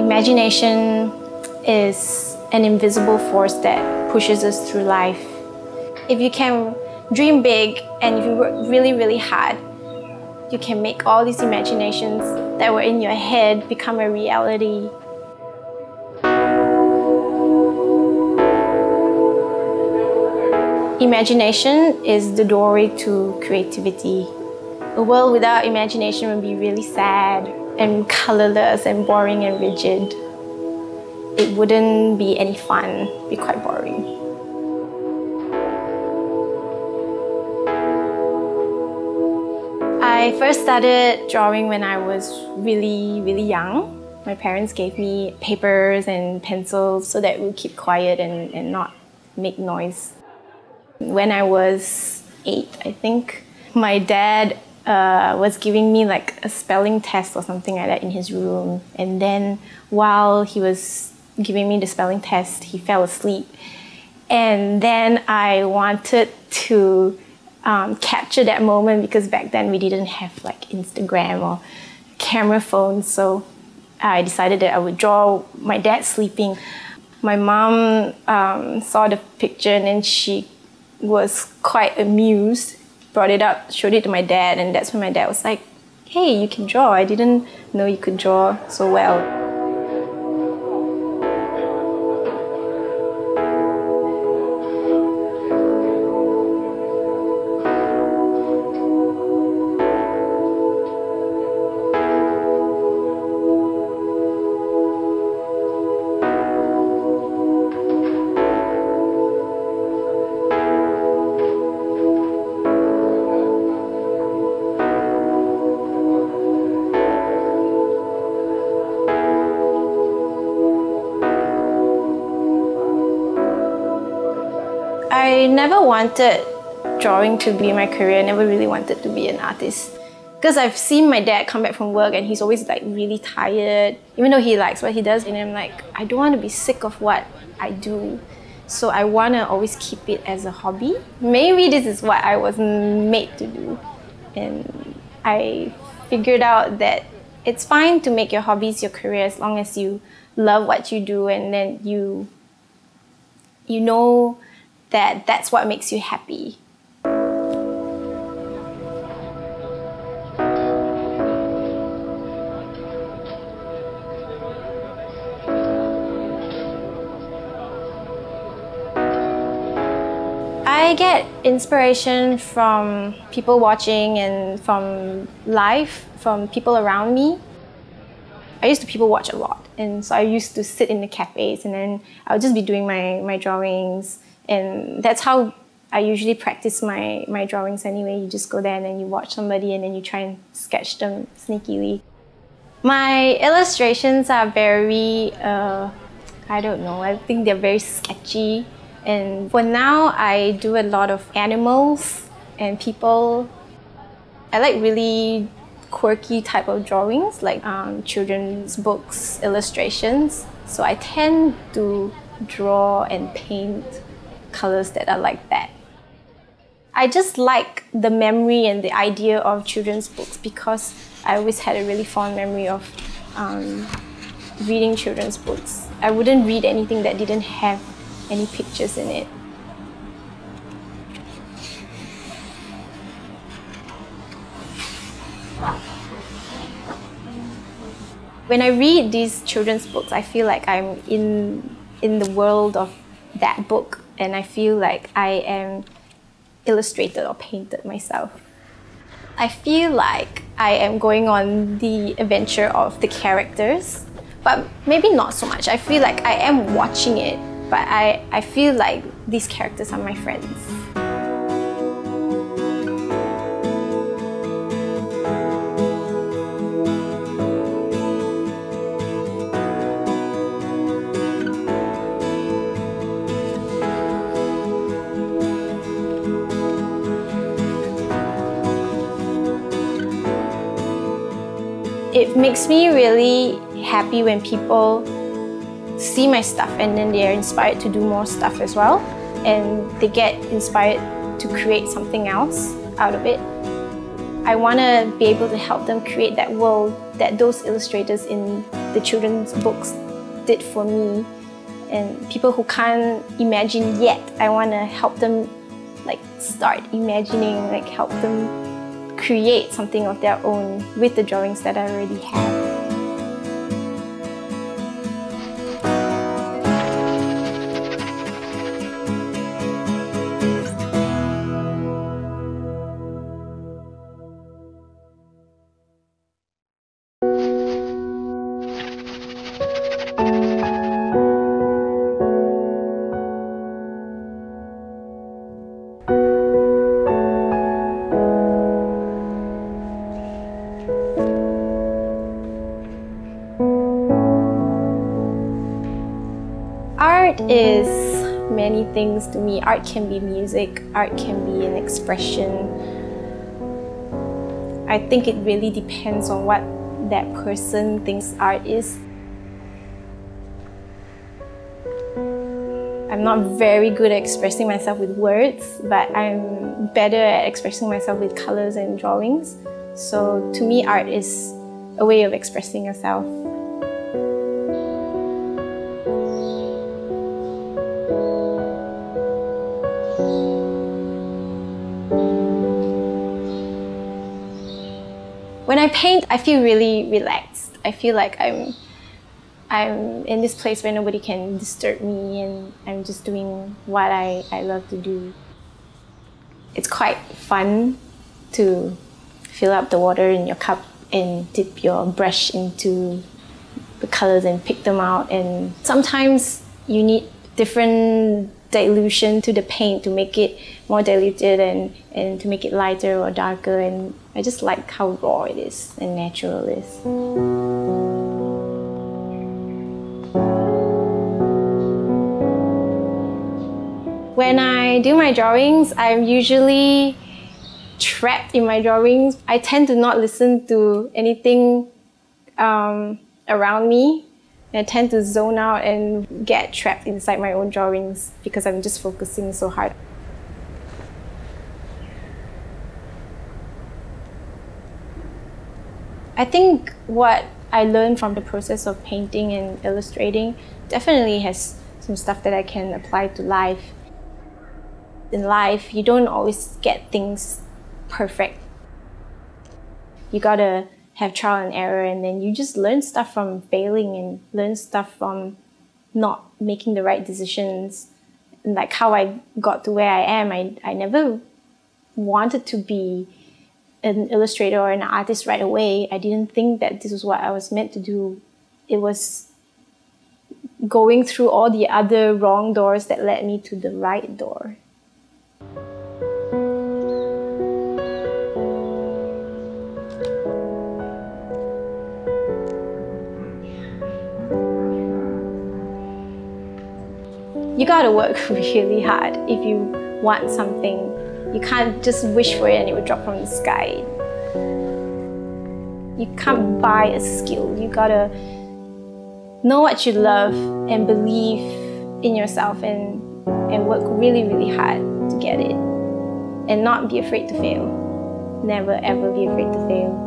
Imagination is an invisible force that pushes us through life. If you can dream big and if you work really, really hard, you can make all these imaginations that were in your head become a reality. Imagination is the doorway to creativity. A world without imagination would be really sad and colorless and boring and rigid. It wouldn't be any fun, it'd be quite boring. I first started drawing when I was really, really young. My parents gave me papers and pencils so that we would keep quiet and not make noise. When I was 8, I think, my dad was giving me like a spelling test or something like that in his room. And then while he was giving me the spelling test, he fell asleep. And then I wanted to capture that moment because back then we didn't have like Instagram or camera phones. So I decided that I would draw my dad sleeping. My mom saw the picture and then she was quite amused, brought it up, showed it to my dad, and that's when my dad was like, "Hey, you can draw. I didn't know you could draw so well." I never wanted drawing to be my career. I never really wanted to be an artist. Because I've seen my dad come back from work and he's always like really tired, even though he likes what he does. And I'm like, I don't want to be sick of what I do. So I want to always keep it as a hobby. Maybe this is what I was made to do. And I figured out that it's fine to make your hobbies your career as long as you love what you do and then you know that that's what makes you happy. I get inspiration from people watching and from life, from people around me. I used to people watch a lot, and so I used to sit in the cafes and then I would just be doing my drawings. And that's how I usually practice my drawings anyway. You just go there and then you watch somebody and then you try and sketch them sneakily. My illustrations are very, I don't know, I think they're very sketchy. And for now, I do a lot of animals and people. I like really quirky type of drawings, like children's books, illustrations. So I tend to draw and paint colors that are like that. I just like the memory and the idea of children's books because I always had a really fond memory of reading children's books. I wouldn't read anything that didn't have any pictures in it. When I read these children's books, I feel like I'm in the world of that book. And I feel like I am illustrated or painted myself. I feel like I am going on the adventure of the characters, but maybe not so much. I feel like I am watching it, but I feel like these characters are my friends. It makes me really happy when people see my stuff and then they're inspired to do more stuff as well, and they get inspired to create something else out of it. I want to be able to help them create that world that those illustrators in the children's books did for me. And people who can't imagine yet, I want to help them like start imagining, like help them create something of their own with the drawings that I already have. Art is many things to me. Art can be music, art can be an expression. I think it really depends on what that person thinks art is. I'm not very good at expressing myself with words, but I'm better at expressing myself with colors and drawings. So to me, art is a way of expressing yourself. When I paint, I feel really relaxed. I feel like I'm in this place where nobody can disturb me, and I'm just doing what I love to do. It's quite fun to fill up the water in your cup and dip your brush into the colors and pick them out. And sometimes you need different dilution to the paint to make it more diluted and to make it lighter or darker. And I just like how raw it is and natural it is. When I do my drawings, I'm usually trapped in my drawings. I tend to not listen to anything around me. I tend to zone out and get trapped inside my own drawings because I'm just focusing so hard. I think what I learned from the process of painting and illustrating definitely has some stuff that I can apply to life. In life, you don't always get things perfect. You gotta have trial and error, and then you just learn stuff from failing and learn stuff from not making the right decisions. And like how I got to where I am, I never wanted to be an illustrator or an artist right away. I didn't think that this was what I was meant to do. It was going through all the other wrong doors that led me to the right door. You gotta work really hard if you want something. You can't just wish for it and it will drop from the sky. You can't buy a skill. You gotta know what you love and believe in yourself and work really, really hard to get it. And not be afraid to fail. Never ever be afraid to fail.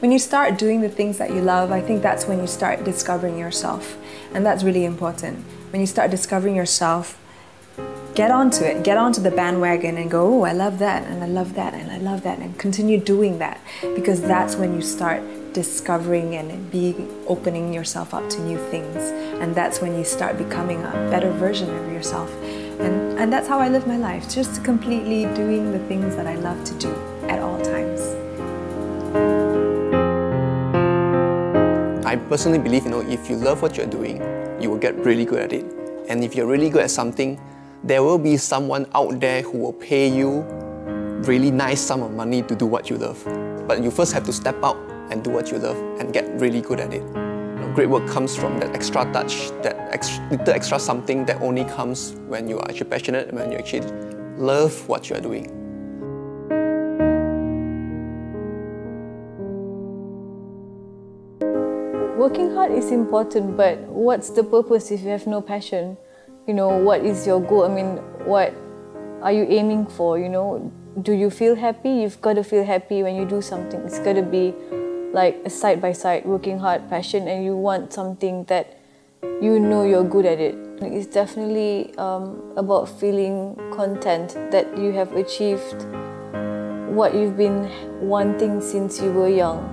When you start doing the things that you love, I think that's when you start discovering yourself. And that's really important. When you start discovering yourself, get onto it. Get onto the bandwagon and go, oh, I love that, and I love that, and I love that, and continue doing that. Because that's when you start discovering and opening yourself up to new things. And that's when you start becoming a better version of yourself. And that's how I live my life, just completely doing the things that I love to do at all times. I personally believe, if you love what you're doing, you will get really good at it. And if you're really good at something, there will be someone out there who will pay you really nice sum of money to do what you love. But you first have to step out and do what you love and get really good at it. great work comes from that extra touch, that little extra something that only comes when you are actually passionate and when you actually love what you are doing. Working hard is important, but what's the purpose if you have no passion? You know, what is your goal? I mean, what are you aiming for? You know, do you feel happy? You've got to feel happy when you do something. It's got to be like a side-by-side, working hard, passion, and you want something that you know you're good at it. It's definitely about feeling content that you have achieved what you've been wanting since you were young.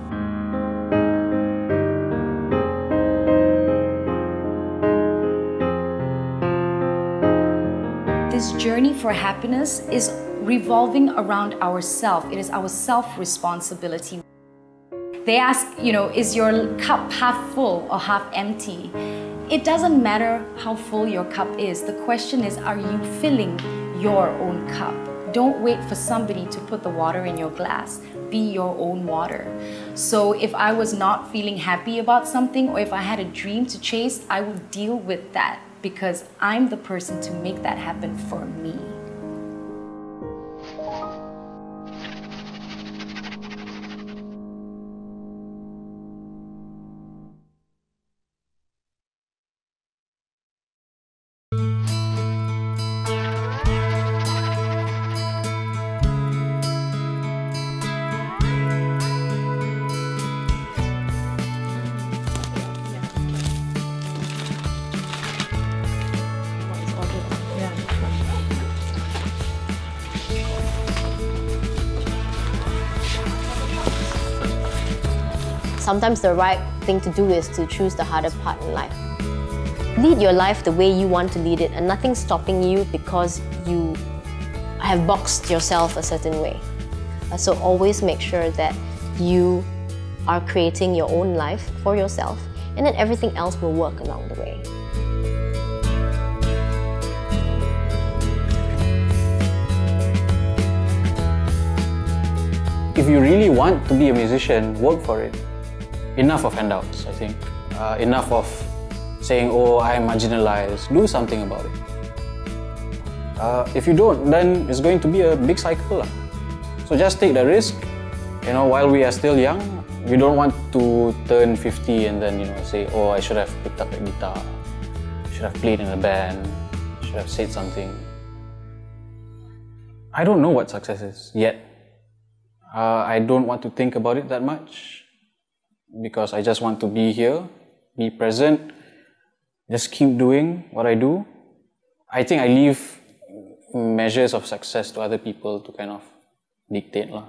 This journey for happiness is revolving around ourselves. It is our self-responsibility. They ask, you know, is your cup half full or half empty? It doesn't matter how full your cup is. The question is, are you filling your own cup? Don't wait for somebody to put the water in your glass. Be your own water. So if I was not feeling happy about something, or if I had a dream to chase, I would deal with that, because I'm the person to make that happen for me. Sometimes the right thing to do is to choose the harder part in life. Lead your life the way you want to lead it, and nothing's stopping you because you have boxed yourself a certain way. So always make sure that you are creating your own life for yourself, and then everything else will work along the way. If you really want to be a musician, work for it. Enough of handouts, I think. Enough of saying, oh, I'm marginalized. Do something about it. If you don't, then it's going to be a big cycle. So just take the risk. You know, while we are still young, we don't want to turn 50 and then, you know, say, oh, I should have picked up a guitar. I should have played in a band. I should have said something. I don't know what success is yet. I don't want to think about it that much, because I just want to be here, be present, just keep doing what I do. I think I leave measures of success to other people to kind of dictate lah.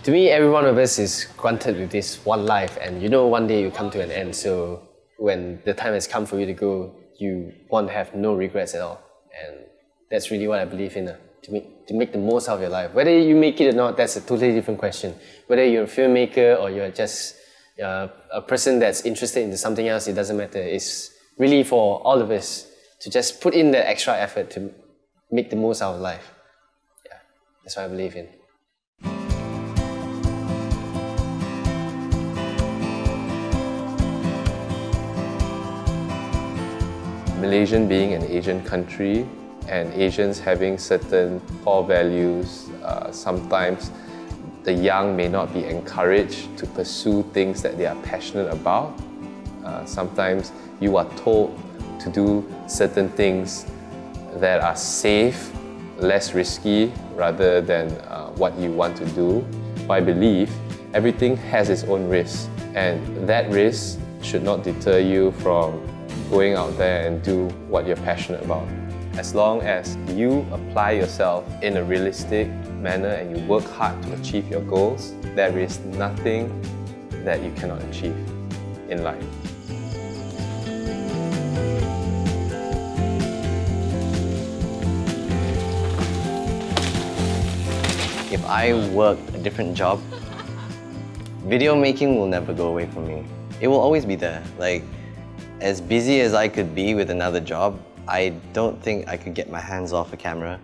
To me, every one of us is granted with this one life, and you know one day you come to an end, so when the time has come for you to go, you want to have no regrets at all. And that's really what I believe in. To make the most out of your life. Whether you make it or not, that's a totally different question. Whether you're a filmmaker or you're just a person that's interested in something else, it doesn't matter. It's really for all of us to just put in the extra effort to make the most out of life. Yeah, that's what I believe in. Malaysian being an Asian country, and Asians having certain core values, sometimes the young may not be encouraged to pursue things that they are passionate about. Sometimes you are told to do certain things that are safe, less risky, rather than what you want to do. I believe everything has its own risk, and that risk should not deter you from going out there and do what you're passionate about. As long as you apply yourself in a realistic manner and you work hard to achieve your goals, there is nothing that you cannot achieve in life. If I worked a different job, video making will never go away from me. It will always be there. Like, as busy as I could be with another job, I don't think I could get my hands off a camera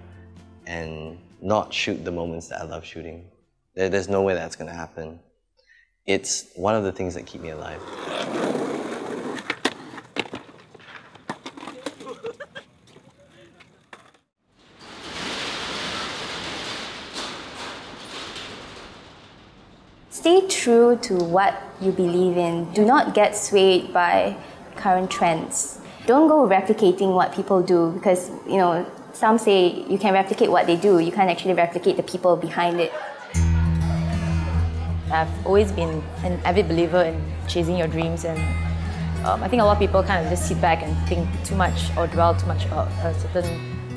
and not shoot the moments that I love shooting. There's no way that's going to happen. It's one of the things that keep me alive. Stay true to what you believe in. Do not get swayed by current trends. Don't go replicating what people do because, you know, some say you can replicate what they do. You can't actually replicate the people behind it. I've always been an avid believer in chasing your dreams, and I think a lot of people kind of just sit back and think too much or dwell too much about a certain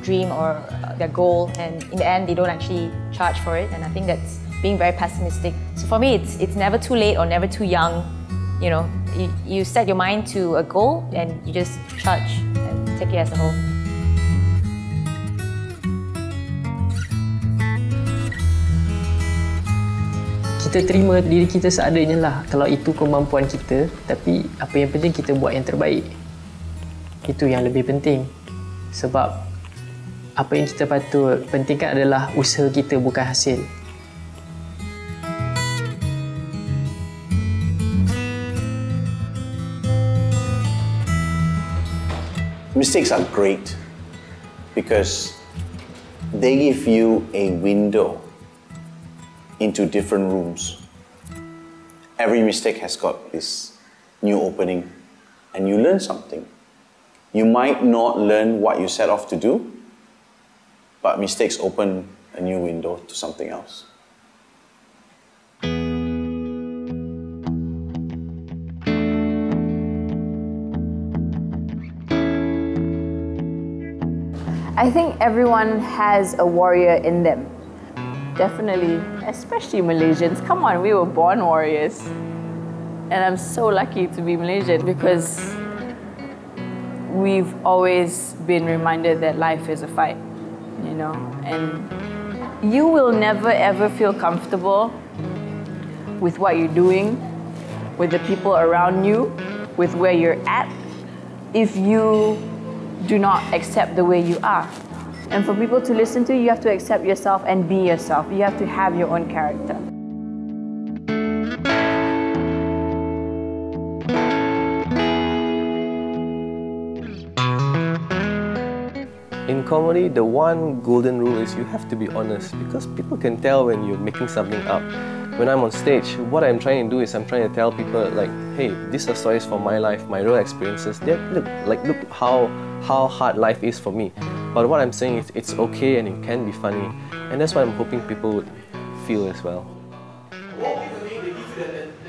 dream or their goal, and in the end they don't actually charge for it, and I think that's being very pessimistic. So for me, it's never too late or never too young. You know, you set your mind to a goal and you just charge and take it as a whole. Kita terima diri kita seadanya lah. Kalau itu kemampuan kita, tapi apa yang penting kita buat yang terbaik. Itu yang lebih penting. Sebab apa yang kita patut pentingkan adalah usaha kita, bukan hasil. Mistakes are great because they give you a window into different rooms. Every mistake has got this new opening and you learn something. You might not learn what you set off to do, but mistakes open a new window to something else. I think everyone has a warrior in them. Definitely, especially Malaysians. Come on, we were born warriors. And I'm so lucky to be Malaysian because we've always been reminded that life is a fight, you know. And you will never ever feel comfortable with what you're doing, with the people around you, with where you're at, if you do not accept the way you are. And for people to listen to you have to accept yourself and be yourself. You have to have your own character. In comedy, the one golden rule is you have to be honest because people can tell when you're making something up. When I'm on stage, what I'm trying to do is I'm trying to tell people like, hey, these are stories from my life, my real experiences. Look how hard life is for me. But what I'm saying is it's okay and it can be funny. And that's what I'm hoping people would feel as well. Walking the lane, they give you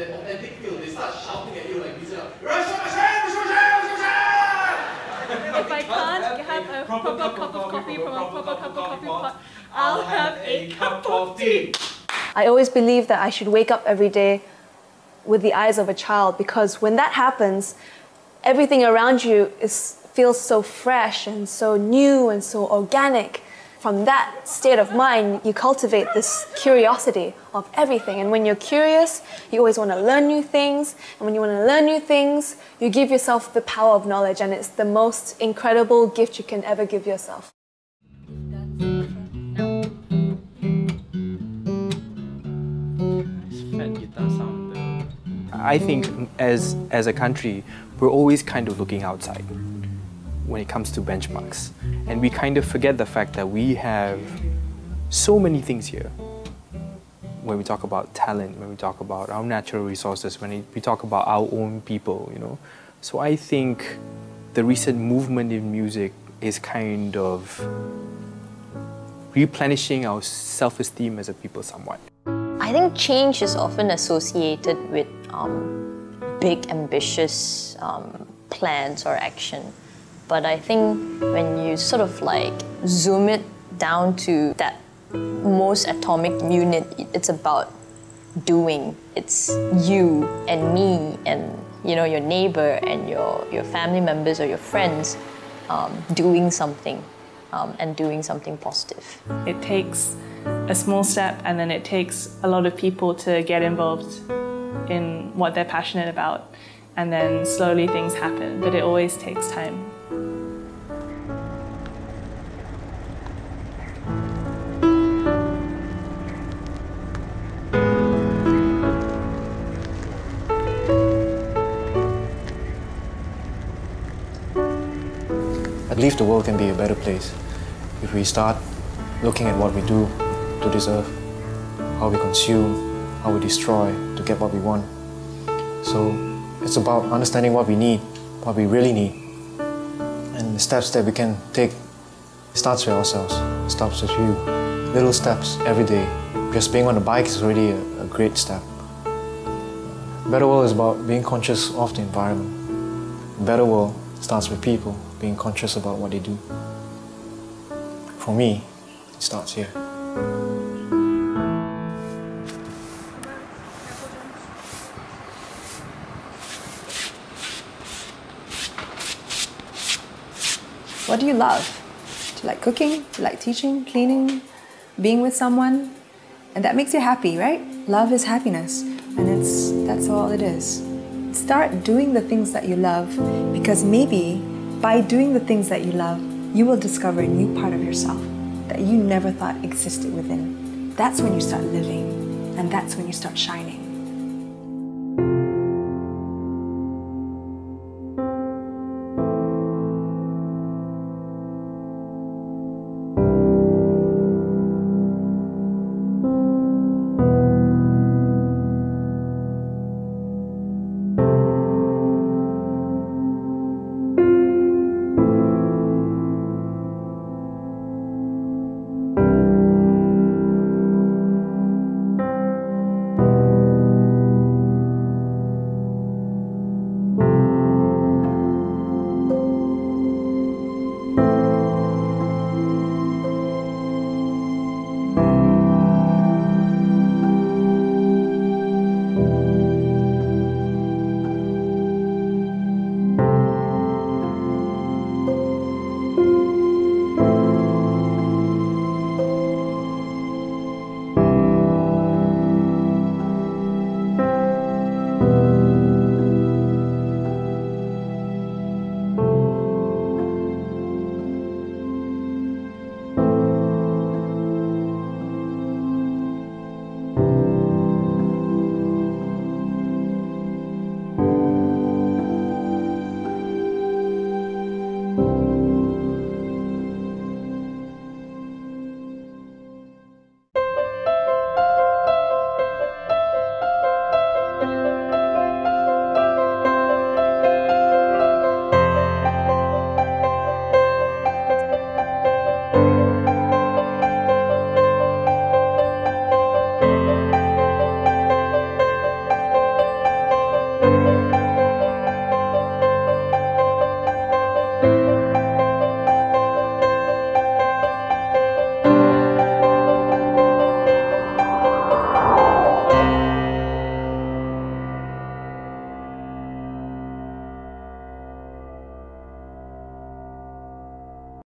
that authentic feel. They start shouting at you like this. If I can't have a proper cup of coffee from a proper cup of coffee pot, I'll have a cup of tea. I always believe that I should wake up every day with the eyes of a child because when that happens, everything around you feels so fresh and so new and so organic. From that state of mind, you cultivate this curiosity of everything. And when you're curious, you always want to learn new things. And when you want to learn new things, you give yourself the power of knowledge. And it's the most incredible gift you can ever give yourself. I think as a country, we're always kind of looking outside when it comes to benchmarks. And we kind of forget the fact that we have so many things here. When we talk about talent, when we talk about our natural resources, when we talk about our own people, you know. So I think the recent movement in music is kind of replenishing our self-esteem as a people somewhat. I think change is often associated with big, ambitious plans or action. But I think when you sort of like zoom it down to that most atomic unit, it's about doing. It's you and me and your neighbor and your family members or your friends doing something and doing something positive. It takes a small step and then it takes a lot of people to get involved in what they're passionate about, and then slowly things happen, but it always takes time. believe the world can be a better place if we start looking at what we do to this earth, how we consume, how we destroy to get what we want. So it's about understanding what we need, what we really need, and the steps that we can take. It starts with ourselves, it starts with you. Little steps every day. Just being on the bike is already a great step. A better world is about being conscious of the environment. A better world starts with people being conscious about what they do. For me, it starts here. What do you love? Do you like cooking? Do you like teaching, cleaning, being with someone? And that makes you happy, right? Love is happiness, and that's all it is. Start doing the things that you love, because maybe by doing the things that you love, you will discover a new part of yourself that you never thought existed within. That's when you start living, and that's when you start shining.